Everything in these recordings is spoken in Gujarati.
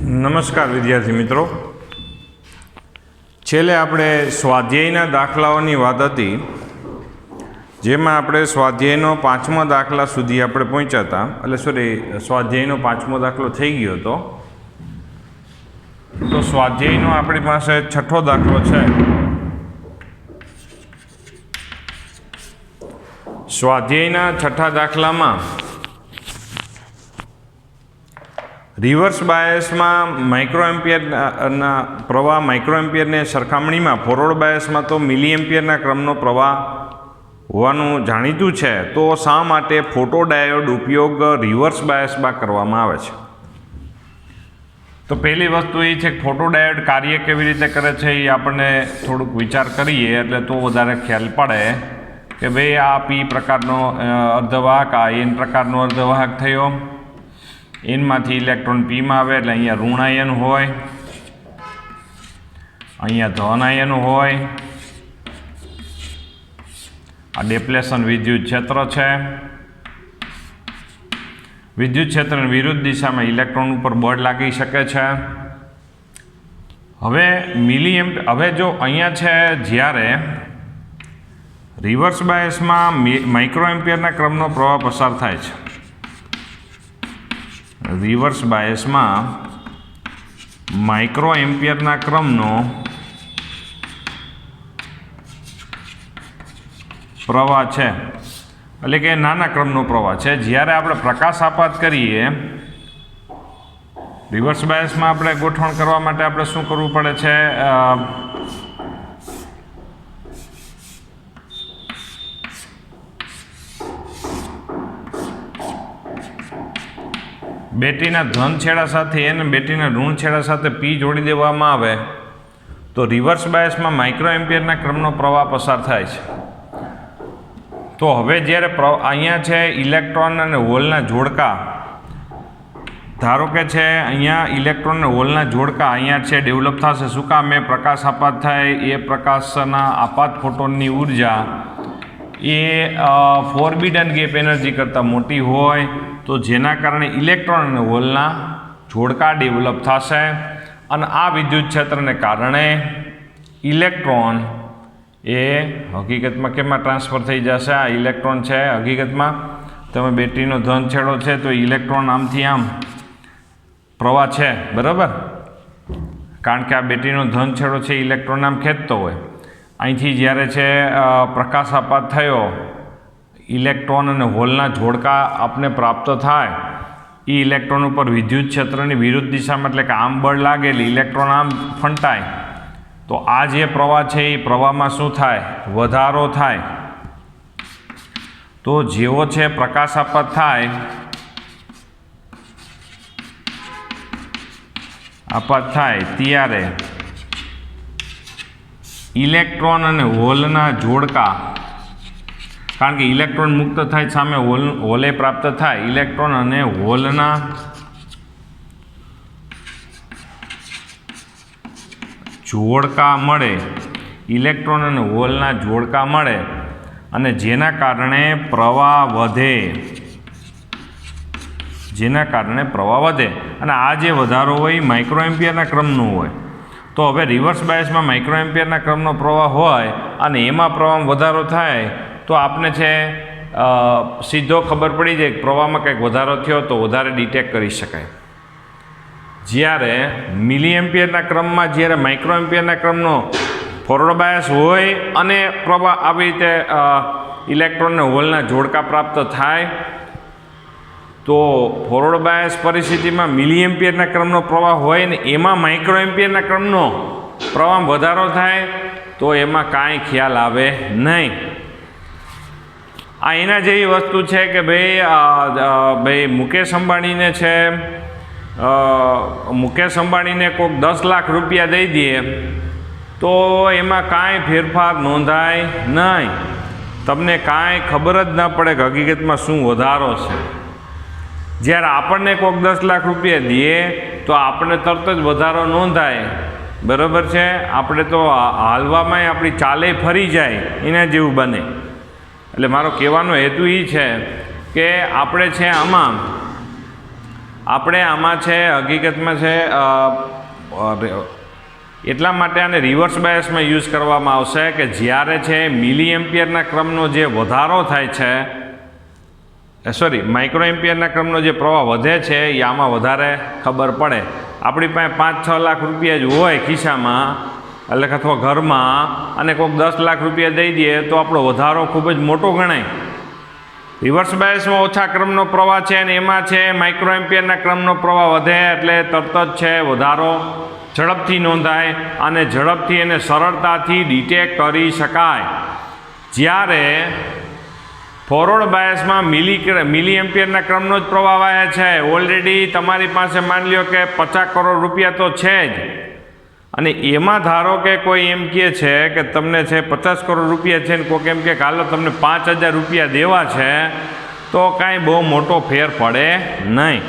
નમસ્કાર વિદ્યાર્થી મિત્રો, છેલ્લે આપણે સ્વાધ્યાયના દાખલાઓની વાત હતી, જેમાં આપણે સ્વાધ્યાયનો 5મો દાખલા સુધી આપણે પહોંચ્યા હતા. સ્વાધ્યાયનો 5મો દાખલો થઈ ગયો હતો. તો સ્વાધ્યાયનો આપણી પાસે 6થો દાખલો છે. સ્વાધ્યાયના 6થા દાખલામાં રિવર્સ બાયસમાં માઇક્રોએમ્પિયરના પ્રવાહ માઇક્રોએમ્પિયરની સરખામણીમાં ફોરવર્ડ બાયસમાં તો મિલીએમ્પિયરના ક્રમનો પ્રવાહ હોવાનું જાણીતું છે. તો શા માટે ફોટોડાયોડ ઉપયોગ રિવર્સ બાયસમાં કરવામાં આવે છે? તો પહેલી વસ્તુ એ છે કે ફોટોડાયોડ કાર્ય કેવી રીતે કરે છે એ આપણને થોડુંક વિચાર કરીએ એટલે તો વધારે ખ્યાલ પડે કે ભાઈ આ પી પ્રકારનો અર્ધવાહક, આ એન પ્રકારનો અર્ધવાહક થયો. એનમાંથી ઇલેક્ટ્રોન પીમાં આવે એટલે અહીંયા ઋણ આયન હોય, અહીંયા ધન આયન હોય. આ ડિપ્લેશન વિદ્યુત ક્ષેત્ર છે. વિદ્યુત ક્ષેત્રની વિરુદ્ધ દિશામાં ઇલેક્ટ્રોન ઉપર બળ લાગી શકે છે. હવે જો અહીંયા છે, જ્યારે રિવર્સ બાયસમાં માઇક્રોએમ્પિયરના ક્રમનો પ્રવાહ પસાર થાય છે. રિવર્સ બાયસમાં માઇક્રોએમ્પિયરના ક્રમનો પ્રવાહ છે, એટલે કે નાના ક્રમનો પ્રવાહ છે. જ્યારે આપણે પ્રકાશ આપાત કરીએ, રિવર્સ બાયસમાં આપણે ગોઠવણ કરવા માટે આપણે શું કરવું પડે છે? બેટરીના ધન છેડા સાથે અને બેટરીના ઋણ છેડા સાથે પી જોડી દેવામાં આવે તો રિવર્સ બાયસમાં માઇક્રોએમ્પિયરના ક્રમનો પ્રવાહ પસાર થાય છે. તો હવે જ્યારે અહીંયા છે ઇલેક્ટ્રોન અને હોલના જોડકા, ધારો કે છે અહીંયા ઇલેક્ટ્રોન અને હોલના જોડકા અહીંયા છે ડેવલપ થશે. શું કામ? એ પ્રકાશ આપાત થાય, એ પ્રકાશના આપાત ફોટોનની ઉર્જા એ ફોરબિડન ગેપ એનર્જી કરતાં મોટી હોય, તો જેના કારણે ઇલેક્ટ્રોન અને હોલના જોડકા ડેવલપ થશે અને આ વિદ્યુત ક્ષેત્રને કારણે ઇલેક્ટ્રોન એ હકીકતમાં કેમાં ટ્રાન્સફર થઈ જશે? આ ઇલેક્ટ્રોન છે, હકીકતમાં તમે બેટરીનો ધન છેડો છે તો ઇલેક્ટ્રોન આમથી આમ પ્રવાહ છે, બરાબર? કારણ કે આ બેટરીનો ધન છેડો છે, ઇલેક્ટ્રોન આમ ખેંચતો હોય. અહીંથી જ્યારે છે પ્રકાશ આપાત થયો, ઇલેક્ટ્રોન અને હોલના જોડકા આપને પ્રાપ્ત થાય, એ ઇલેક્ટ્રોન ઉપર વિદ્યુત ક્ષેત્રની વિરુદ્ધ દિશામાં, એટલે કે આમ બળ લાગેલી, ઇલેક્ટ્રોન આમ ફંટાય, તો આ જે પ્રવાહ છે એ પ્રવાહમાં શું થાય? વધારો થાય. તો જેવો છે પ્રકાશ આપાત થાય, ત્યારે ઇલેક્ટ્રોન અને હોલના જોડકા, કારણ કે ઇલેક્ટ્રોન મુક્ત થાય, સામે હોલે પ્રાપ્ત થાય, ઇલેક્ટ્રોન અને હોલના જોડકા મળે, ઇલેક્ટ્રોન અને હોલના જોડકા મળે અને જેના કારણે પ્રવાહ વધે, અને આ જે વધારો હોય એ માઇક્રોએમ્પિયરના ક્રમનો હોય. તો હવે રિવર્સ બાયસમાં માઇક્રોએમ્પિયરના ક્રમનો પ્રવાહ હોય અને એમાં પ્રવાહમાં વધારો થાય, તો આપને છે સીધો ખબર પડી જાય કે પ્રવાહમાં કંઈક વધારો થયો તો વધારે ડિટેક્ટ કરી શકાય. જ્યારે મિલીએમ્પિયરના ક્રમમાં, જ્યારે માઇક્રોએમ્પિયરના ક્રમનો ફોરવર્ડ બાયસ હોય અને પ્રવાહ આવી રીતે ઇલેક્ટ્રોનને હોલના જોડકા પ્રાપ્ત થાય, તો ફોરવર્ડ બાયસ પરિસ્થિતિમાં મિલીએમ્પિયરના ક્રમનો પ્રવાહ હોય ને એમાં માઇક્રોએમ્પિયરના ક્રમનો પ્રવાહમાં વધારો થાય, તો એમાં કાંઈ ખ્યાલ આવે નહીં. આ એના જેવી વસ્તુ છે કે ભાઈ મુકેશ અંબાણીને કોઈક 10 લાખ રૂપિયા દઈ દે તો એમાં કાંઈ ફેરફાર નોંધાય નહીં. તમને કાંઈ ખબર જ ના પડે કે હકીકતમાં શું વધારો છે. જ્યારે આપણને કોઈક 10 લાખ રૂપિયા દે તો આપણને તરત જ વધારો નોંધાય, બરાબર છે? આપણે તો હાલવામાં આપણી ચાલે ફરી જાય એના જેવું બને. એટલે મારો કહેવાનો હેતુ એ છે કે આપણે છે આમાં આપણે આમાં છે હકીકતમાં છે એટલા માટે આને રિવર્સ બાયસમાં યુઝ કરવામાં આવશે કે જ્યારે છે મિલી એમ્પિયરના ક્રમનો જે વધારો થાય છે માઇક્રો એમ્પિયરના ક્રમનો જે પ્રવાહ વધે છે એ આમાં વધારે ખબર પડે. આપણી પાસે 5-6 લાખ રૂપિયા જ હોય ખિસ્સામાં એટલે અથવા ઘરમાં અને કોઈક 10 લાખ રૂપિયા દઈ દઈએ તો આપણો વધારો ખૂબ જ મોટો ગણાય. રિવર્સ બાયસમાં ઓછા ક્રમનો પ્રવાહ છે અને એમાં છે માઇક્રો એમ્પિયરના ક્રમનો પ્રવાહ વધે એટલે તરત જ છે વધારો ઝડપથી નોંધાય અને ઝડપથી એને સરળતાથી ડિટેક્ટ કરી શકાય. જ્યારે ફોરવર્ડ બાયસમાં મિલી એમ્પિયરના ક્રમનો જ પ્રવાહ વહે છે. ઓલરેડી તમારી પાસે માની લ્યો કે 50 કરોડ રૂપિયા તો છે જ અને એમાં ધારો કે કોઈ એમ કહે છે કે તમને છે 50 કરોડ રૂપિયા છે ને કોઈક એમ કે હાલો તમને 5000 રૂપિયા દેવા છે તો કાંઈ બહુ મોટો ફેર પડે નહીં.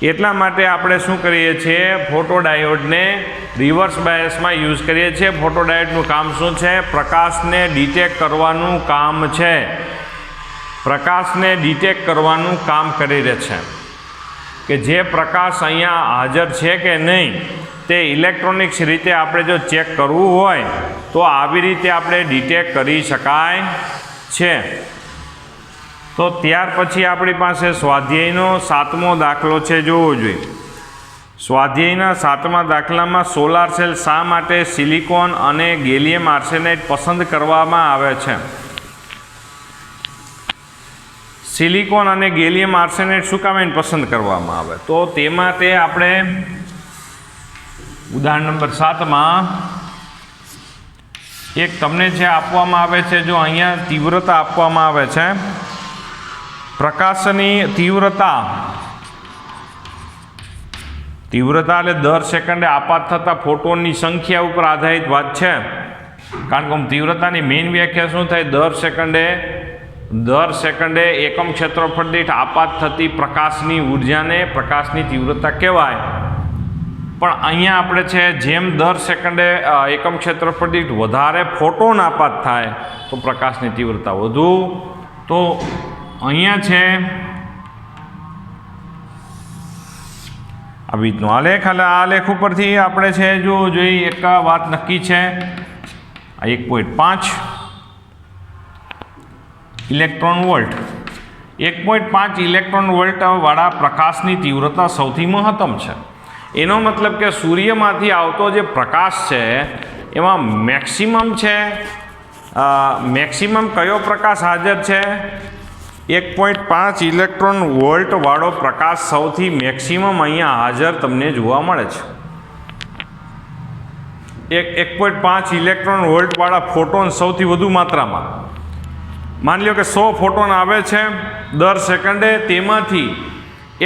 એટલા માટે આપણે શું કરીએ છીએ ફોટોડાયોડને રિવર્સ બાયસમાં યુઝ કરીએ છીએ. ફોટોડાયોડનું કામ શું છે? પ્રકાશને ડિટેક્ટ કરવાનું કામ છે. પ્રકાશને ડિટેક્ટ કરવાનું કામ કરી રહે છે કે જે પ્રકાશ અહીંયા હાજર છે કે નહીં તે ઇલેક્ટ્રોનિક્સ રીતે આપણે જો ચેક કરવું હોય તો આવી રીતે આપણે ડિટેક્ટ કરી શકાય છે. તો ત્યાર પછી આપણી પાસે સ્વાધ્યાયનો 7મો દાખલો છે, જોવો જોઈએ. સ્વાધ્યાયના 7મા દાખલામાં સોલાર સેલ શા માટે સિલિકોન અને ગેલિયમ આર્સેનાઇડ પસંદ કરવામાં આવે છે? સિલિકોન અને ગેલિયમ આર્સેનાઇડ શું કામ એને પસંદ કરવામાં આવે? તો તે માટે આપણે ઉદાહરણ નંબર 7માં એક તમને જે આપવામાં આવે છે, જો અહીંયા તીવ્રતા આપવામાં આવે છે, પ્રકાશની તીવ્રતા એટલે દર સેકન્ડે આપાત થતા ફોટોનની સંખ્યા ઉપર આધારિત વાત છે. કારણ કે તીવ્રતાની મેઇન વ્યાખ્યા શું થાય? દર સેકન્ડે એકમ ક્ષેત્રફળ દીઠ આપાત થતી પ્રકાશની ઉર્જાને પ્રકાશની તીવ્રતા કહેવાય. પણ અહીંયા આપણે છે જેમ દર સેકન્ડે એકમ ક્ષેત્રફળ દીઠ વધારે ફોટોન આપાત થાય તો પ્રકાશની તીવ્રતા વધુ. તો અહીંયા છે આવી રીતનો આલેખ. એટલે આ આલેખ ઉપરથી આપણે છે જો જોઈએ એક વાત નક્કી છે, આ 1.5 ઇલેક્ટ્રોન વોલ્ટ 1.5 ઇલેક્ટ્રોન વોલ્ટ વાળા પ્રકાશની તીવ્રતા સૌથી મહત્તમ છે. એનો મતલબ કે સૂર્યમાંથી આવતો જે પ્રકાશ છે એમાં મેક્સિમમ છે, મેક્સિમમ કયો પ્રકાશ હાજર છે? 1.5 ઇલેક્ટ્રોન વોલ્ટ વાળો પ્રકાશ સૌથી મેક્સિમમ અહીંયા હાજર તમને જોવા મળે છે. 1.5 ઇલેક્ટ્રોન વોલ્ટ વાળા ફોટોન સૌથી વધુ માત્રામાં. માની લો કે 100 ફોટોન આવે છે દર સેકન્ડે, તેમાંથી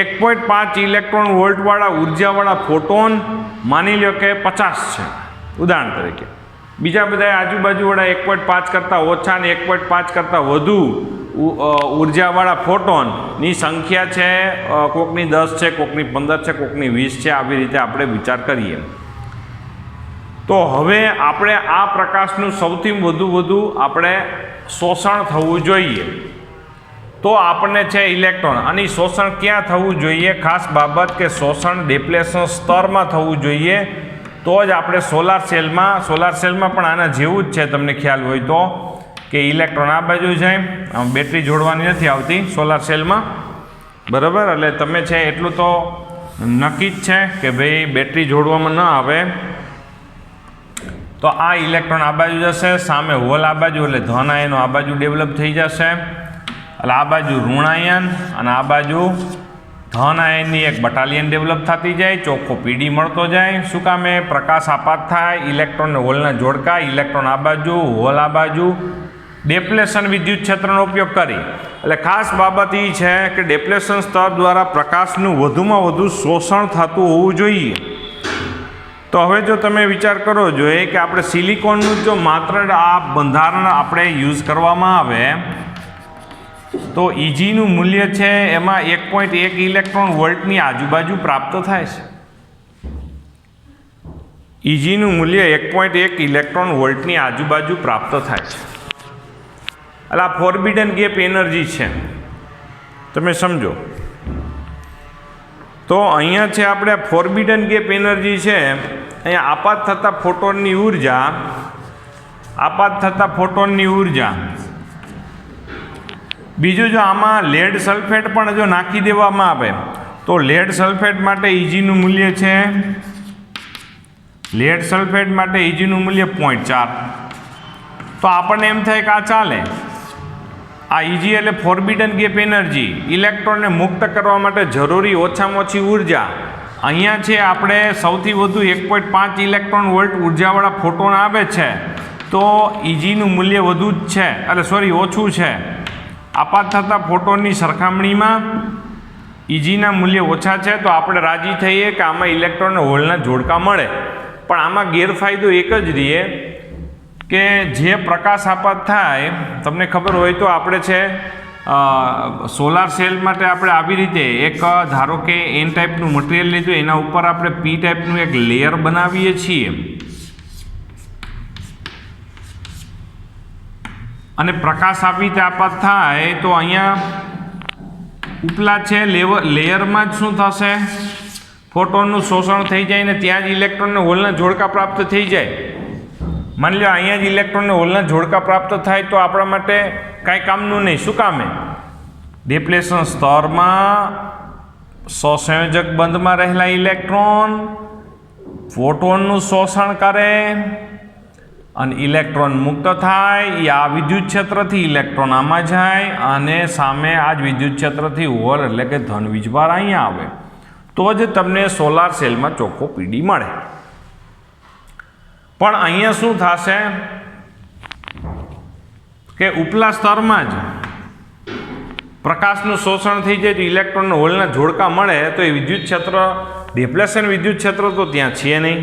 1.5 ઇલેક્ટ્રોન વોલ્ટ વાળા ઉર્જાવાળા ફોટોન માની લો કે 50 છે ઉદાહરણ તરીકે. બીજા બધા આજુબાજુવાળા 1.5 કરતાં ઓછા ને 1.5 કરતાં વધુ ઉર્જાવાળા ફોટોનની સંખ્યા છે, કોકની 10 છે, કોકની 15 છે, કોકની 20 છે. આવી રીતે આપણે વિચાર કરીએ તો હવે આપણે આ પ્રકાશનું સૌથી વધુ આપણે શોષણ થવું જોઈએ. તો આપણને છે ઇલેક્ટ્રોન અને શોષણ ક્યાં થવું જોઈએ? ખાસ બાબત કે શોષણ ડિપ્લેશન સ્તરમાં થવું જોઈએ. તો જ આપણે સોલાર સેલમાં પણ આના જેવું જ છે, તમને ખ્યાલ હોય તો, કે ઇલેક્ટ્રોન આ બાજુ જાય, બેટરી જોડવાની નથી આવતી સોલાર સેલમાં, બરાબર? એટલે તમે છે એટલું તો નક્કી જ છે કે ભાઈ બેટરી જોડવામાં ન આવે. તો આ ઇલેક્ટ્રોન આ બાજુ જશે, સામે હોલ આ બાજુ, એટલે ધન આયનો આ બાજુ ડેવલપ થઈ જશે. એટલે આ બાજુ ઋણાયન અને આ બાજુ ધન આયનની એક બટાલિયન ડેવલપ થતી જાય, ચોખ્ખો પીડી મળતો જાય. શું કામે? પ્રકાશ આપાત થાય, ઇલેક્ટ્રોન ને હોલના જોડકા, ઇલેક્ટ્રોન આ બાજુ, હોલ આ બાજુ, ડેપ્લેશન વિદ્યુત ક્ષેત્રનો ઉપયોગ કરી. એટલે ખાસ બાબત એ છે કે ડેપ્લેશન સ્તર દ્વારા પ્રકાશનું વધુમાં વધુ શોષણ થતું હોવું જોઈએ. તો હવે જો તમે વિચાર કરો જોઈએ કે આપણે સિલિકોનનું જો માત્ર આ બંધારણ આપણે યુઝ કરવામાં આવે તો ઇજીનું મૂલ્ય છે એમાં 1.1 ઇલેક્ટ્રોન વોલ્ટની આજુબાજુ પ્રાપ્ત થાય છે. ઇજીનું મૂલ્ય 1.1 ઇલેક્ટ્રોન વોલ્ટની આજુબાજુ પ્રાપ્ત થાય છે. એટલે આ ફોરબિડન ગેપ એનર્જી છે, તમે સમજો. તો અહીંયા છે આપણે ફોરબિડન ગેપ એનર્જી છે, અહીંયા આપાત થતા ફોટોનની ઉર્જા, બીજું જો આમાં લેડ સલ્ફેટ પણ જો નાખી દેવામાં આવે તો લેડ સલ્ફેટ માટે ઇજીનું મૂલ્ય છે, લેડ સલ્ફેટ માટે ઇજીનું મૂલ્ય 0.4. તો આપણને એમ થાય કે આ ચાલે. આ ઇજી એટલે ફોરબિડન ગેપ એનર્જી, ઇલેક્ટ્રોનને મુક્ત કરવા માટે જરૂરી ઓછામાં ઓછી ઉર્જા. અહીંયા છે આપણે સૌથી વધુ 1.5 ઇલેક્ટ્રોન વોલ્ટ ઉર્જાવાળા ફોટોન આવે છે, તો ઇજીનું મૂલ્ય વધુ જ છે, ઓછું છે. આપાત થતા ફોટોનની સરખામણીમાં ઇજીના મૂલ્ય ઓછા છે, તો આપણે રાજી થઈએ કે આમાં ઇલેક્ટ્રોન હોલના જોડકા મળે. પણ આમાં ગેરફાયદો એક જ રહે કે જે પ્રકાશ આપાત થાય, તમને ખબર હોય તો આપણે છે સોલાર સેલ માટે આપણે આવી રીતે એક ધારો કે એન ટાઈપનું મટીરિયલ લીધું, એના ઉપર આપણે પી ટાઈપનું એક લેયર બનાવીએ છીએ અને પ્રકાશ આવી રીતે આપાત થાય તો અહીંયા ઉપલા છે લેયરમાં જ શું થશે, ફોટોનનું શોષણ થઈ જાય ને ત્યાં જ ઇલેક્ટ્રોનને હોલના જોડકા પ્રાપ્ત થઈ જાય. માની લો અહીંયા જ ઇલેક્ટ્રોનને હોલના જોડકા પ્રાપ્ત થાય તો આપણા માટે કાંઈ કામનું નહીં. શું કામે? ડિપ્લેશન સ્તરમાં સહસંયોજક બંધમાં રહેલા ઇલેક્ટ્રોન ફોટોનનું શોષણ કરે અને ઇલેક્ટ્રોન મુક્ત થાય, એ આ વિદ્યુત ક્ષેત્રથી ઇલેક્ટ્રોન આમાં જાય અને સામે આ જ વિદ્યુત ક્ષેત્રથી હોલ એટલે કે ધન વીજભાર અહીંયા આવે, તો જ તમને સોલાર સેલમાં ચોખ્ખો પીડી મળે. પણ અહીંયા શું થશે કે ઉપલા સ્તરમાં જ પ્રકાશનું શોષણ થઈ જાય તો ઇલેક્ટ્રોનને હોલના જોડકા મળે, તો એ વિદ્યુત ક્ષેત્ર ડિપ્લેશન વિદ્યુત ક્ષેત્ર તો ત્યાં છે નહીં.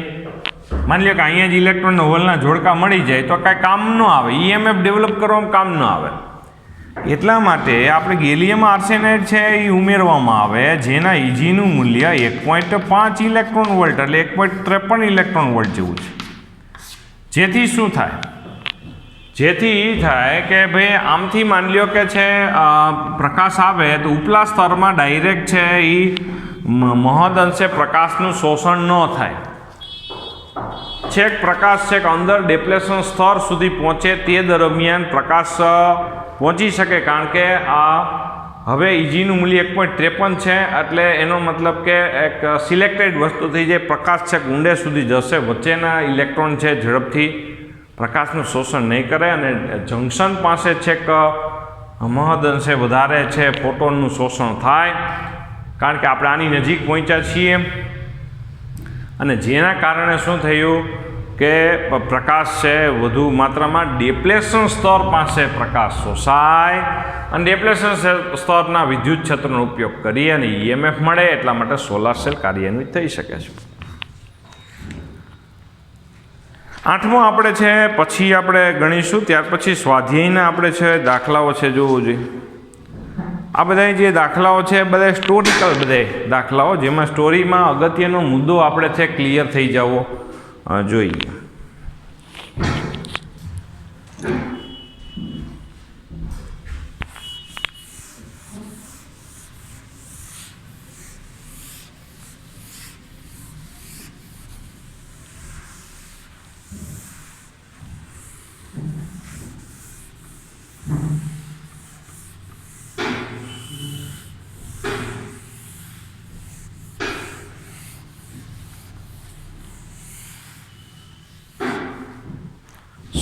માની લો કે અહીંયા જ ઇલેક્ટ્રોનને હોલના જોડકા મળી જાય તો કાંઈ કામ ન આવે, ઈએમએફ ડેવલપ કરવામાં કામ ન આવે. એટલા માટે આપણે ગેલિયમ આર્સેનાઇડ છે એ ઉમેરવામાં આવે, જેના ઇજીનું મૂલ્ય 1.5 ઇલેક્ટ્રોન વોલ્ટ એટલે 1.53 ઇલેક્ટ્રોન વોલ્ટ જેવું છે. જેથી શું થાય? જેથી થાય કે ભાઈ આમથી માની લો કે છે પ્રકાશ આવે તો ઉપલા સ્તરમાં ડાયરેક્ટ છે એ મહદ અંશે પ્રકાશનું શોષણ ન થાય. છેક પ્રકાશ છેક અંદર ડિપ્લેશન સ્તર સુધી પહોંચે તે દરમિયાન પ્રકાશ પહોંચી શકે, કારણ કે આ હવે ઇજીનું મૂલ્ય 1.53 છે, એટલે એનો મતલબ કે એક સિલેક્ટેડ વસ્તુ થઈ જાય. પ્રકાશ છેક ઊંડે સુધી જશે, વચ્ચેના ઇલેક્ટ્રોન છે ઝડપથી પ્રકાશનું શોષણ નહીં કરે અને જંકશન પાસે છેક મહદઅંશે વધારે છે ફોટોનનું શોષણ થાય, કારણ કે આપણે આની નજીક પહોંચ્યા છીએ. અને જેના કારણે શું થયું કે પ્રકાશ છે વધુ માત્રામાં ડિપ્લેશન સ્તર પાસે પ્રકાશ શોષાય અને ડિપ્લેશન સ્તરના વિદ્યુત ક્ષેત્રનો ઉપયોગ કરી અને ઈએમએફ મળે. એટલા માટે સોલાર સેલ કાર્યાન્વિત થઈ શકે છે. 8મો આપણે છે પછી આપણે ગણીશું, ત્યાર પછી સ્વાધ્યાયના આપણે છે દાખલાઓ છે જોવું જોઈએ. આ બધા જે દાખલાઓ છે બધા સ્ટોરિકલ બધા દાખલાઓ, જેમાં સ્ટોરીમાં અગત્યનો મુદ્દો આપણે છે ક્લિયર થઈ જવો જોઈએ.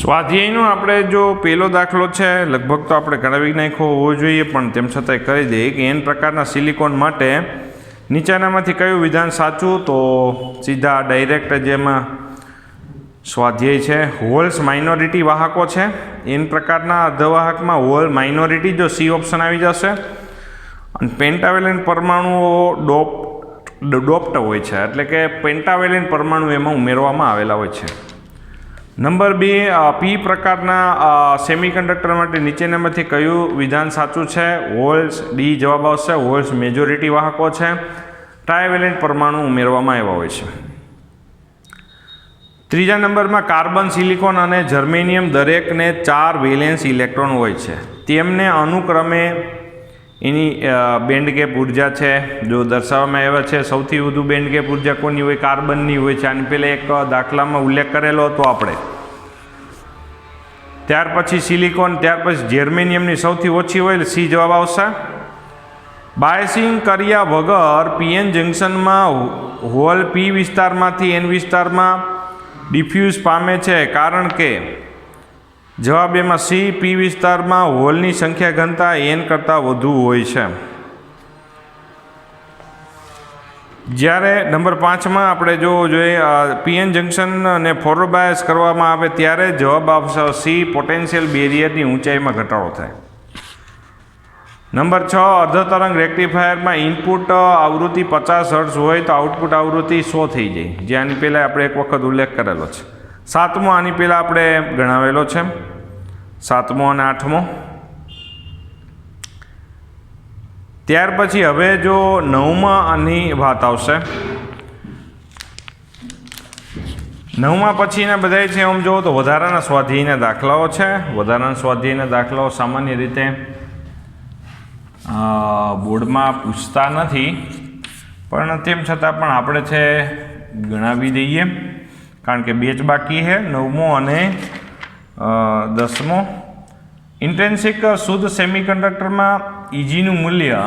સ્વાધ્યાયનો આપણે જો પહેલો દાખલો છે લગભગ તો આપણે કરાવી નાખ્યો હોવો જોઈએ, પણ તેમ છતાંય કરી દઈએ કે એન પ્રકારના સિલિકોન માટે નીચેનામાંથી કયું વિધાન સાચું? તો સીધા ડાયરેક્ટ જેમાં સ્વાધ્યાય છે. હોલ્સ માઇનોરિટી વાહકો છે. એન પ્રકારના અર્ધવાહકમાં હોલ માઇનોરિટી જો સી ઓપ્શન આવી જશે. અને પેન્ટાવેલેન્ટ પરમાણુઓ ડોપ્ટ હોય છે, એટલે કે પેન્ટાવેલેન્ટ પરમાણુ એમાં ઉમેરવામાં આવેલા હોય છે. નંબર 2, પી પ્રકારના સેમિકન્ડક્ટર માટે નીચેનામાંથી કયું વિધાન સાચું છે? હોલ્સ, ડી જવાબ આવશે. હોલ્સ મેજોરિટી વાહકો છે. ટ્રાયવેલેન્ટ પરમાણુ ઉમેરવામાં આવ્યા હોય છે. ત્રીજા નંબરમાં કાર્બન, સિલિકોન અને જર્મેનિયમ દરેકને 4 વેલેન્સ ઇલેક્ટ્રોન હોય છે. તેમને અનુક્રમે એની બેન્ડ ગેપ ઉર્જા છે જો દર્શાવવામાં આવ્યા છે. સૌથી વધુ બેન્ડ ગેપ ઉર્જા કોની હોય? કાર્બનની હોય છે. આની પહેલાં એક દાખલામાં ઉલ્લેખ કરેલો હતો આપણે. ત્યાર પછી સિલિકોન, ત્યાર પછી જર્મેનિયમની સૌથી ઓછી હોય, સી જવાબ આવશે. બાયસિંગ કર્યા વગર પીએન જંકશનમાં હોલ પી વિસ્તારમાંથી એન વિસ્તારમાં ડિફ્યુઝ પામે છે, કારણ કે જવાબ એમાં સી, પી વિસ્તારમાં હોલની સંખ્યા ઘનતા એન કરતાં વધુ હોય છે. જ્યારે નંબર 5માં આપણે જો જોઈએ પીએન જંકશન અને ફોરવર્ડ બાયસ કરવામાં આવે ત્યારે જવાબ આવશે સી, પોટેન્શિયલ બેરિયરની ઊંચાઈમાં ઘટાડો થાય. નંબર 6 અર્ધતરંગ રેક્ટિફાયરમાં ઇનપુટ આવૃત્તિ 50 હર્ટ્ઝ હોય તો આઉટપુટ આવૃત્તિ 100 થઈ જાય, જે આની પહેલાં આપણે એક વખત ઉલ્લેખ કરેલો છે. 7મો આની પહેલાં આપણે ગણાવેલો છે, 7મો અને 8મો. ત્યાર પછી હવે જો 9માં આની વાત આવશે. 9માં પછીના બધા છે આમ જુઓ તો વધારાના સ્વાધ્યાયના દાખલાઓ છે. વધારાના સ્વાધ્યાયના દાખલાઓ સામાન્ય રીતે બોર્ડમાં પૂછતા નથી, પણ તેમ છતાં પણ આપણે છે ગણાવી દઈએ, કારણ કે 2 જ બાકી છે, 9મો અને 10મો. ઇન્ટ્રિન્સિક શુદ્ધ સેમિકન્ડક્ટરમાં ઇજીનું મૂલ્ય,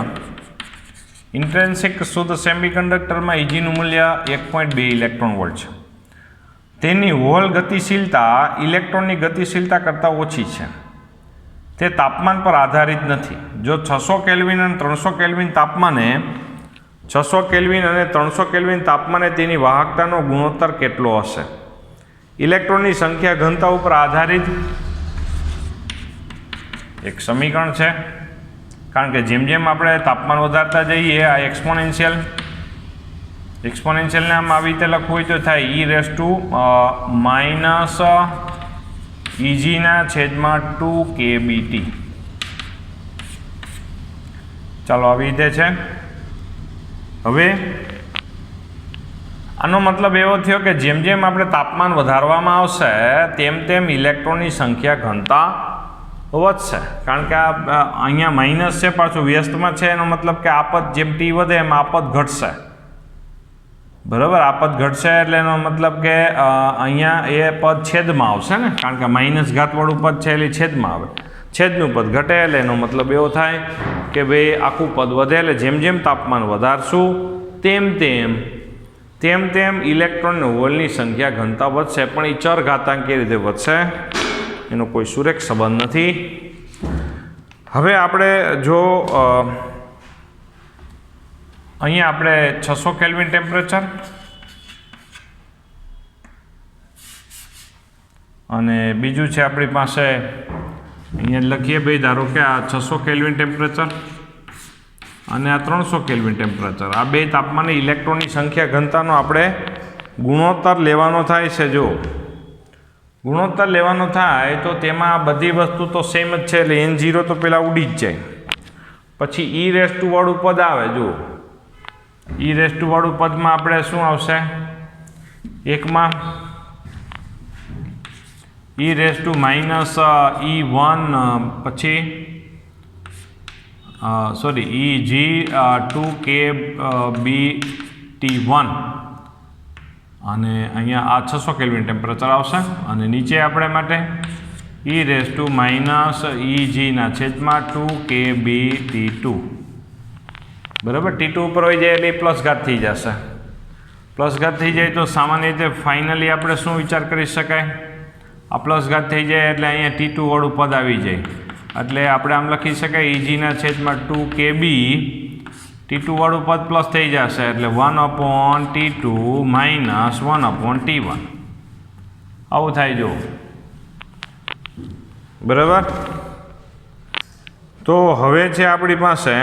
ઇન્ટ્રિન્સિક શુદ્ધ સેમિકન્ડક્ટરમાં ઇજીનું મૂલ્ય 1.2 ઇલેક્ટ્રોન વોલ્ટ છે. તેની હોલ ગતિશીલતા ઇલેક્ટ્રોનની ગતિશીલતા કરતાં ઓછી છે. તે તાપમાન પર આધારિત નથી. જો 600 કેલ્વિન અને 300 કેલ્વિન તાપમાને 600 કેલ્વિન અને 300 કેલ્વિન તાપમાને તેની વાહકતાનો ગુણોત્તર કેટલો હશે? ઇલેક્ટ્રોનની સંખ્યા ઘનતા ઉપર આધારિત એક સમીકરણ છે, કારણ કે જેમ જેમ આપણે તાપમાન વધારતા જઈએ આ એક્સપોનેન્શિયલને આમ આવી રીતે લખવું હોય તો થાય e−EG/2kBT. ચાલો આવી રીતે છે. હવે આનો મતલબ એવો થયો કે જેમ જેમ આપણે તાપમાન વધારવામાં આવશે તેમ તેમ ઇલેક્ટ્રોનની સંખ્યા ઘનતા વધશે, કારણ કે આ અહીંયા માઇનસ છે, પાછું વ્યસ્તમાં છે, એનો મતલબ કે આ પદ જેમ ટી વધે એમ આ પદ ઘટશે. બરાબર, આ પદ ઘટશે એટલે એનો મતલબ કે અહીંયા એ પદ છેદમાં આવશે ને, કારણ કે માઇનસ ઘાતવાળું પદ છે એટલે છેદમાં આવે. છેદનું પદ ઘટે એટલે એનો મતલબ એવો થાય કે ભાઈ આખું પદ વધે, એટલે જેમ જેમ તાપમાન વધારશું તેમ તેમ ઇલેક્ટ્રોન હોલની સંખ્યા ઘનતા વધશે, પણ એ ચર ઘાતાંકીય રીતે વધશે, એનો કોઈ સુરેખ સંબંધ નથી. હવે આપણે જો અહીંયા આપણે 600 કેલ્વિન ટેમ્પરેચર અને બીજું છે આપણી પાસે અહીંયા લખીએ ભાઈ, ધારો કે આ 600 કેલ્વિન ટેમ્પરેચર અને આ 300 કેલ્વિન ટેમ્પરેચર, આ બે તાપમાને ઇલેક્ટ્રોનની સંખ્યા ઘનતાનો આપણે ગુણોત્તર લેવાનો થાય છે. જો ગુણોત્તર લેવાનો થાય તો તેમાં બધી વસ્તુ તો સેમ જ છે, એટલે N0 તો પહેલાં ઉડી જ જાય. પછી e⁻² વાળું પદ આવે. જો e⁻² વાળું પદમાં આપણે શું આવશે? એકમાં e⁻−E1 પછી EG2kBT1 અને અહીંયા આ 600 કેલ્વિન ટેમ્પરેચર આવશે, અને નીચે આપણે માટે e⁻²kBT2. બરાબર, T2 ઉપર હોઈ જાય એટલે પ્લસ ઘાત થઈ જશે. પ્લસ ઘાત થઈ જાય તો સામાન્ય રીતે ફાઇનલી આપણે શું વિચાર કરી શકાય? આ પ્લસ ઘાત થઈ જાય એટલે અહીંયા T2 વાળું પદ આવી જાય, એટલે આપણે આમ લખી શકાય EG/2kB. T2 વાળું પદ પ્લસ થઈ જશે એટલે 1/T2 - 1/T1 આવું થાય. જો બરાબર, તો હવે છે આપણી પાસે,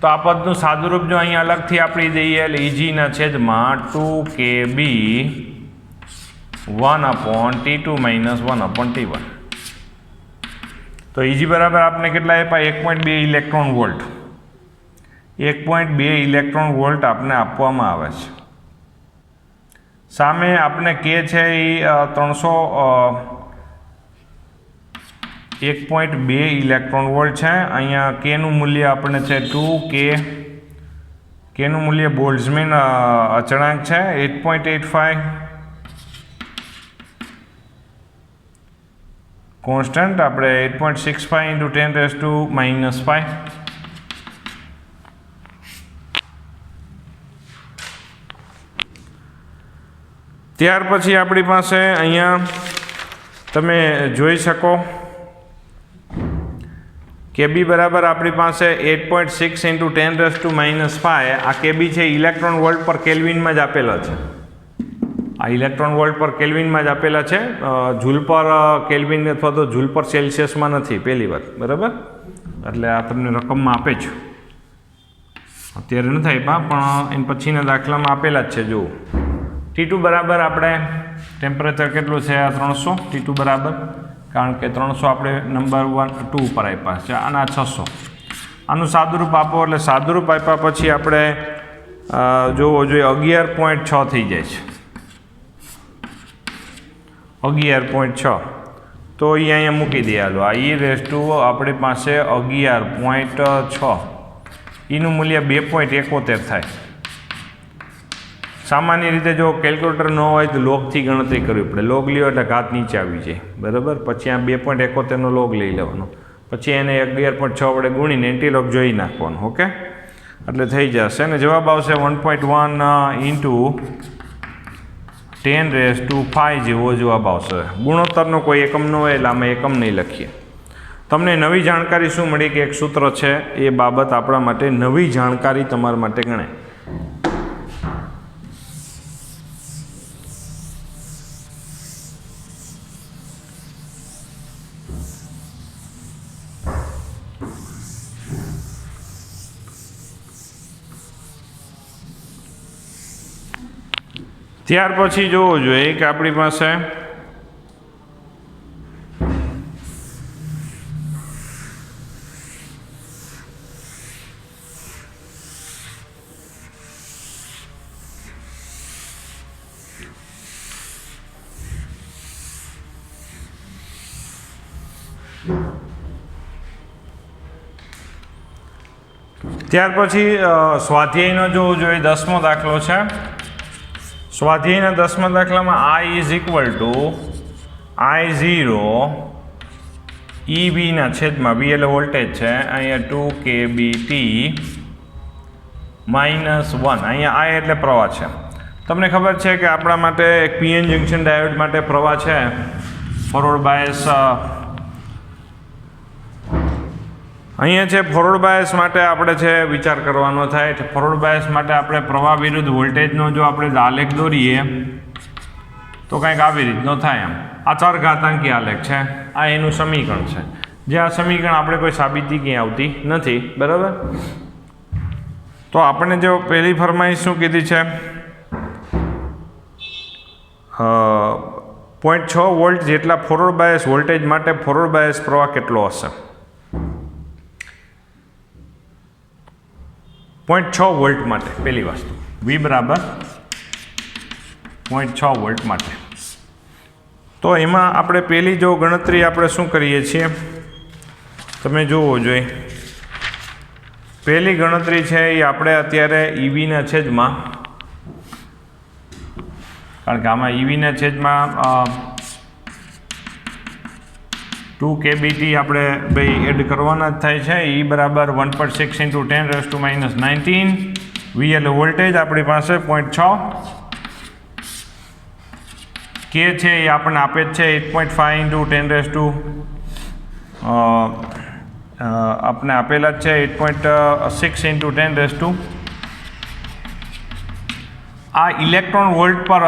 તો આ પદનું સાદુરૂપ જો અહીંયા અલગથી આપી દઈએ એટલે EG/2kB 1/T2 - 1/T1. તો EG બરાબર આપણે કેટલા આપ્યા? 1.2 ઇલેક્ટ્રોન વોલ્ટ. 1.2 ઇલેક્ટ્રોન વોલ્ટ આપને આપવામાં આવે છે. સામે આપણે કે છે એ 300 1.2 ઇલેક્ટ્રોન વોલ્ટ છે। અહીંયા કેનું મૂલ્ય આપણને છે 2 કેનું મૂલ્ય બોલ્ટ્ઝમેન અચળાંક છે 8.85, કોન્સ્ટન્ટ આપણે 8.65 × 10⁻⁻5। ત્યાર પછી આપણી પાસે અહીંયા તમે જોઈ શકો કેબી બરાબર આપણી પાસે 8.6 × 10⁻⁻5। આ કેબી છે ઇલેક્ટ્રોન વોલ્ટ પર કેલ્વિનમાં જ આપેલા છે। આ ઇલેક્ટ્રોન વોલ્ટ પર કેલ્વિનમાં જ આપેલા છે, જૂલ પર કેલ્વિન અથવા તો જૂલ પર સેલ્સિયસમાં નથી પહેલી વાત, બરાબર। એટલે આ તમને રકમમાં આપે છે, અત્યારે નથી આપ્યા પણ એના પછીના દાખલામાં આપેલા જ છે। જુઓ T2 બરાબર આપણે ટેમ્પરેચર કેટલું છે આ 300, T2 બરાબર, કારણ કે 300 આપણે નંબર 2 ઉપર આપ્યા છે અને આ 600। આનું સાદુરૂપ આપો એટલે સાદુરૂપ આપ્યા પછી આપણે જોવો જોઈએ 11.6 થઈ જાય છે, 11.6। તો એ અહીંયા મૂકી દઈએ, હાલો આ આપણી પાસે 11.6, એનું મૂલ્ય 2.71 થાય। સામાન્ય રીતે જો કેલ્ક્યુલેટર ન હોય તો લોગથી ગણતરી કરવી પડે, લોગ લ્યો એટલે ઘાત નીચે આવી જાય, બરાબર। પછી આ 2.71નો લોગ લઈ લેવાનો, પછી એને 11.6 વડે ગુણીને એન્ટીલોગ જોઈ નાખવાનું, ઓકે, એટલે થઈ જશે અને જવાબ આવશે 1.1 × 10⁵ જેવો જવાબ આવશે। ગુણોત્તરનો કોઈ એકમ ન હોય એટલે આમાં એકમ નહીં લખીએ। તમને નવી જાણકારી શું મળી કે એક સૂત્ર છે, એ બાબત આપણા માટે નવી જાણકારી તમારા માટે ગણાય। ત્યાર પછી જોવું જોઈએ કે આપણી પાસે સ્વાધ્યાયનો જોવું જોઈએ 10મો દાખલો છે। સ્વાધ્યાયના 10મા દાખલામાં I = I0 EB ના V એટલે વોલ્ટેજ છે, અહીંયા 2 kBT -1, અહીંયા I એટલે પ્રવાહ છે। તમને ખબર છે કે આપણા માટે એક PN જંક્શન ડાયોડ માટે પ્રવાહ છે ફોરવર્ડ બાયસ, અહીંયા છે ફોરવર્ડ બાયસ માટે આપણે છે વિચાર કરવાનો થાય। ફોરવર્ડ બાયસ માટે આપણે પ્રવાહ વિરુદ્ધ વોલ્ટેજનો જો આપણે આલેખ દોરીએ તો કંઈક આવી રીતનો થાય। એમ આ ચરઘાતાંકી આલેખ છે, આ એનું સમીકરણ છે, જે આ સમીકરણ આપણે કોઈ સાબિતી ક્યાંય આવતી નથી, બરાબર। તો આપણે જો પહેલી ફરમાઈશ શું કીધી છે, 0.6 વોલ્ટ જેટલા ફોરવર્ડ બાયસ વોલ્ટેજ માટે ફોરવર્ડ બાયસ પ્રવાહ કેટલો હશે? 0.6 વોલ્ટ માટે પહેલી વસ્તુ V બરાબર 0.6 વોલ્ટ માટે। તો એમાં આપણે પહેલી જો ગણતરી આપણે શું કરીએ છીએ તમે જોવો જોઈએ, પહેલી ગણતરી છે એ આપણે અત્યારે EVના છેદમાં, કારણ કે આમાં EVના છેદમાં 2 kBT આપણે ભાઈ એડ કરવાના જ થાય છે। E બરાબર 1.6 × 10⁻⁹ V એટલે વોલ્ટેજ આપણી પાસે 0.6, K છે એ આપણને આપે જ છે 8.5 × 10⁻, આપણે આપેલા જ છે 8.6 × 10⁻। આ ઇલેક્ટ્રોન વોલ્ટ પર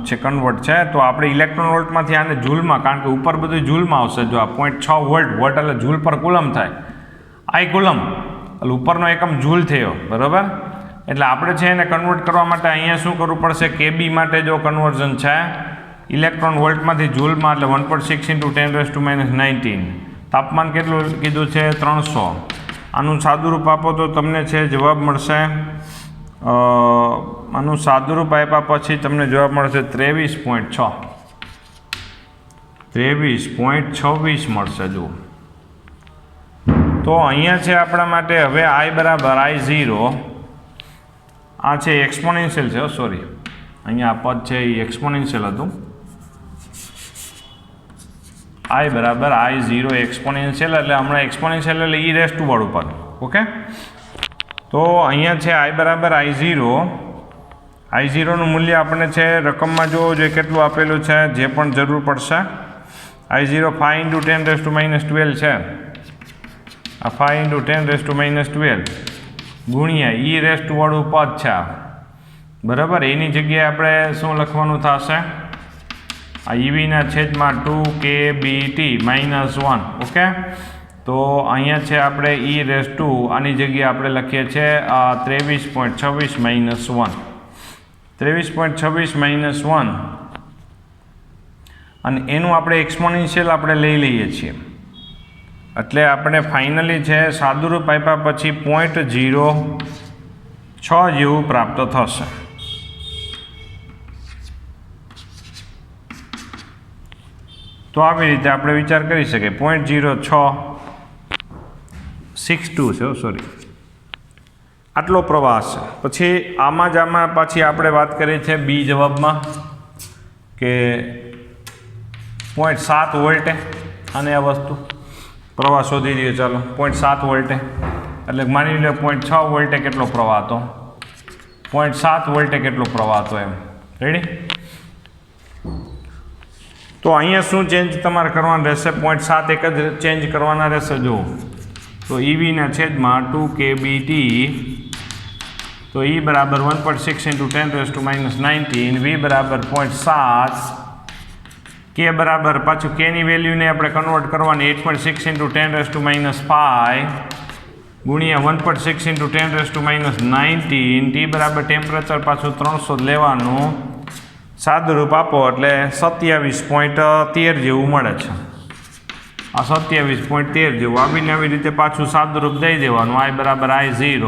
છે કન્વર્ટ છે, તો આપણે ઇલેક્ટ્રોન વોલ્ટમાંથી આને જૂલમાં, કારણ કે ઉપર બધું જૂલમાં આવશે, જો આ 0.6 વોલ્ટ એટલે જૂલ પર કુલમ થાય, આ કુલમ એટલે ઉપરનો એકમ જૂલ થયો, બરાબર। એટલે આપણે છે એને કન્વર્ટ કરવા માટે અહીંયા શું કરવું પડશે, કેબી માટે જો કન્વર્ઝન છે ઇલેક્ટ્રોન વોલ્ટમાંથી જૂલમાં એટલે 1.6 × 10⁻⁹, તાપમાન કેટલું કીધું છે 300, આનું સાદુરૂપ આપો તો તમને છે જવાબ મળશે, આનું સાદુરૂપ આપ્યા પછી તમને જવાબ મળશે 23.6, 23.26 મળશે જુઓ. તો અહીંયા છે આપણા માટે હવે I બરાબર I0, આ છે એક્સપોનેન્શિયલ છે, સોરી અહીંયા આ પદ છે એ એક્સપોનેન્શિયલ હતું. I બરાબર I0 એક્સપોનેન્શિયલ એટલે હમણાં એક્સપોનેન્શિયલ એટલે e⁻² વાળું પદ. ઓકે, તો અહીંયા છે I બરાબર I0નું મૂલ્ય આપણને છે રકમમાં જોવો જોઈએ કેટલું આપેલું છે, જે પણ જરૂર પડશે. I0 5 × 10⁻12 છે, આ 5 × 10⁻12 ગુણ્યા e⁻² વાળું પદ છે બરાબર. એની જગ્યાએ આપણે શું લખવાનું થશે, આ EVના છેદમાં 2kBT -1. ઓકે, તો અહીંયા છે આપણે e⁻², આની જગ્યાએ આપણે લખીએ છીએ 23.26 -1. 23.26 -1 અને એનું આપણે એક્સપોનેન્શિયલ આપણે લઈ લઈએ છીએ એટલે આપણે ફાઇનલી છે સાદુરૂપ આપ્યા પછી 0.06 જેવું પ્રાપ્ત થશે. તો આવી રીતે આપણે વિચાર કરી શકીએ 0.0662 છે, સોરી આટલો પ્રવાહ છે. પછી આમાં પાછી આપણે વાત કરીએ છીએ બી જવાબમાં કે 0.7 વોલ્ટે, અને આ વસ્તુ પ્રવાહ શોધી દઈએ. ચાલો 0.7 વોલ્ટે એટલે માની લો 0.6 વોલ્ટે કેટલો પ્રવાહ હતો, 0.7 વોલ્ટે કેટલો પ્રવાહ હતો એમ. રેડી? તો અહીંયા શું ચેન્જ તમારે કરવાનું રહેશે, 0.7 એક જ ચેન્જ કરવાના રહેશે. જુઓ તો EVના છેદમાં 2kBT, તો E બરાબર 1.6 × 10⁻19, V બરાબર 0.7, K બરાબર પાછું Kની વેલ્યુને આપણે કન્વર્ટ કરવાની 8.6 × 10⁻5 ગુણ્યા 1.6 × 10⁻19, T બરાબર ટેમ્પરેચર પાછું 300 લેવાનું, સાદુરૂપ આપો એટલે 27.13 જેવું મળે છે. આ 27.13 જેવું આવીને આવી રીતે પાછું સાદુરૂપ દઈ દેવાનું. I બરાબર I0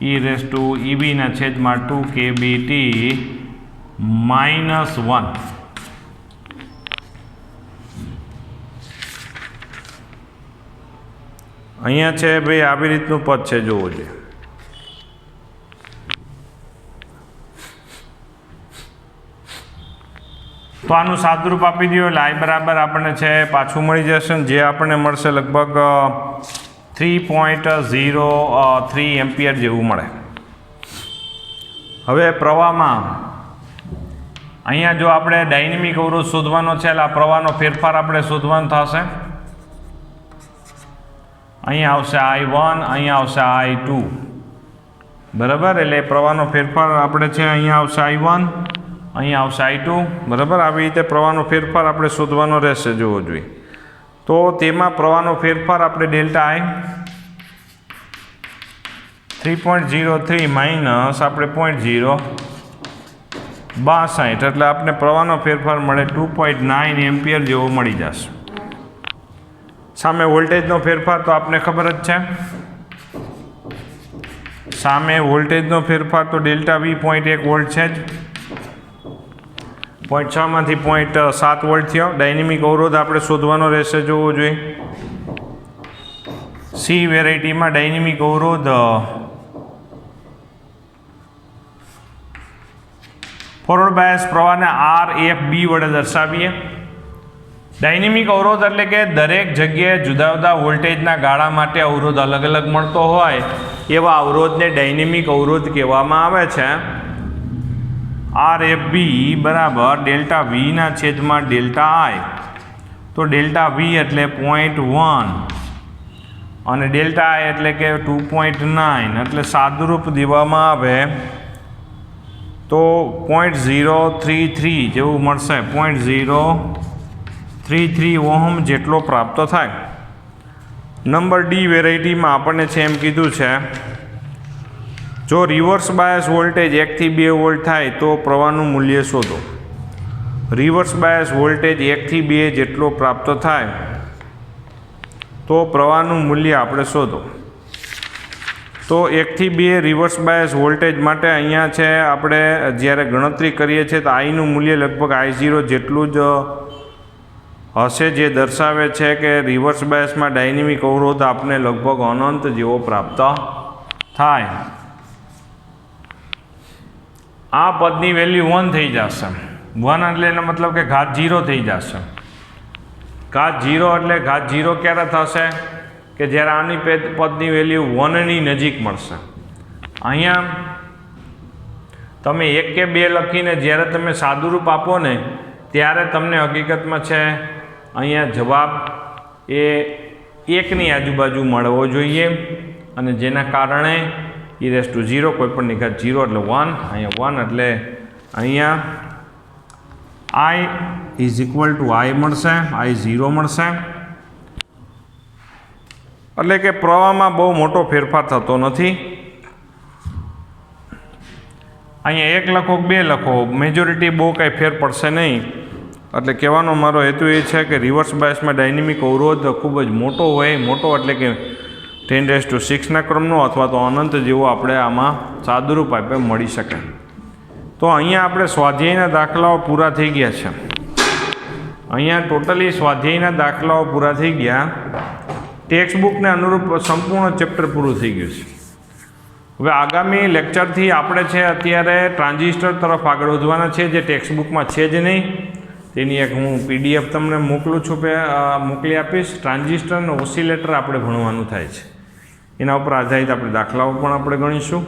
e⁻EVના છેદમાં 2kBT -1. અહીંયા છે ભાઈ આવી રીતનું પદ છે, જોવું જોઈએ. તો આનું સાદુરૂપ આપી દો એટલે I બરાબર આપણને છે પાછું મળી જશે, જે આપણને મળશે લગભગ 3.03 એમ્પિયર જેવું મળે. હવે પ્રવાહમાં અહીંયા જો આપણે ડાયનેમિક અવરોધ શોધવાનો છે એટલે આ પ્રવાહનો ફેરફાર આપણે શોધવાનો થશે. અહીંયા આવશે I1, અહીંયા આવશે I2 બરાબર. એટલે પ્રવાહનો ફેરફાર આપણે છે અહીંયા આવશે I1, અહીંયા આવશે I2 બરાબર. આવી રીતે પ્રવાહનો ફેરફાર આપણે શોધવાનો રહેશે, જોવો જોઈએ. તો તેમાં પ્રવાહનો ફેરફાર આપણે ડેલ્ટા I 3.03 માઇનસ આપણે 0.062 એટલે આપણે પ્રવાહનો ફેરફાર મળે 2.9 એમ્પિયર જેવો મળી જશે. સામે વોલ્ટેજનો ફેરફાર તો આપને ખબર જ છે, સામે વોલ્ટેજનો ફેરફાર તો ડેલ્ટા V 0.1 વોલ્ટ છે જ. 0.6 માંથી 0.7 વોલ્ટ થયો. ડાયનેમિક અવરોધ આપણે શોધવાનો રહેશે, જોવો જોઈએ. સી વેરાયટીમાં ડાયનેમિક અવરોધ ફોરવર્ડ બાયસ પ્રવાહને RFB વડે દર્શાવીએ. ડાયનેમિક અવરોધ એટલે કે દરેક જગ્યાએ જુદા જુદા વોલ્ટેજના ગાળા માટે અવરોધ અલગ અલગ મળતો હોય એવા અવરોધને ડાયનેમિક અવરોધ કહેવામાં આવે છે. RFB બરાબર ડેલ્ટા Vના છેદમાં ડેલ્ટા I. તો ડેલ્ટા V એટલે 0.1 અને ડેલ્ટા I એટલે કે 2.9 એટલે સાદુરૂપ દેવામાં આવે તો 0.033 જેવું મળશે. 0.033 ઓહમ જેટલો પ્રાપ્ત થાય. નંબર D વેરાયટીમાં આપણને છે એમ કીધું છે, જો રિવર્સ બાયસ વોલ્ટેજ 1 થી 2 વોલ્ટ થાય તો પ્રવાહનું મૂલ્ય શોધો. રિવર્સ બાયસ વોલ્ટેજ 1 થી 2 જેટલો પ્રાપ્ત થાય તો પ્રવાહનું મૂલ્ય આપણે શોધો. તો 1 થી 2 રિવર્સ બાયસ વોલ્ટેજ માટે અહીંયા છે આપણે જ્યારે ગણતરી કરીએ છીએ તો આઈનું મૂલ્ય લગભગ I0 જેટલું જ હશે જે દર્શાવે છે કે રિવર્સ બાયસમાં ડાયનેમિક અવરોધ આપને લગભગ અનંત જેવો પ્રાપ્ત થાય. આ પદની વેલ્યુ 1 થઈ જશે. 1 એટલે એનો મતલબ કે ઘાત 0 થઈ જશે. ઘાત 0 એટલે ઘાત 0 ક્યારે થશે કે જ્યારે આની પદની વેલ્યુ 1ની નજીક મળશે. અહીંયા તમે 1 કે 2 લખીને જ્યારે તમે સાદુરૂપ આપો ને ત્યારે તમને હકીકતમાં છે અહીંયા જવાબ એ 1ની આજુબાજુ મળવો જોઈએ અને જેના કારણે e⁻0 કોઈ પણ ઘાત 0 એટલે 1, અહીંયા 1 એટલે અહીંયા i = i મળશે, i0 મળશે. એટલે કે પ્રવાહમાં બહુ મોટો ફેરફાર થતો નથી. અહીંયા 1 લખો 2 લખો મેજોરિટી બહુ કાંઈ ફેર પડશે નહીં. એટલે કહેવાનો મારો હેતુ એ છે કે રિવર્સ બાયસમાં ડાયનેમિક અવરોધ ખૂબ જ મોટો હોય. મોટો એટલે કે 10⁶ના ક્રમનો અથવા તો અનંત જેવો આપણે આમાં સાદુરૂપ આપે મળી શકે. તો અહીંયા આપણે સ્વાધ્યાયના દાખલાઓ પૂરા થઈ ગયા છે. અહીંયા ટોટલી સ્વાધ્યાયના દાખલાઓ પૂરા થઈ ગયા. ટેક્સ્ટ બુકને અનુરૂપ સંપૂર્ણ ચેપ્ટર પૂરું થઈ ગયું છે. હવે આગામી લેક્ચરથી આપણે છે અત્યારે ટ્રાન્ઝિસ્ટર તરફ આગળ વધવાના છે જે ટેક્સ્ટ બુકમાં છે જ નહીં. તેની એક હું PDF તમને મોકલું છું, મોકલી આપીશ. ટ્રાન્ઝિસ્ટર અને ઓસિલેટર આપણે ભણવાનું થાય છે. એના ઉપર આધારિત આપણે દાખલાઓ પણ આપણે ગણીશું.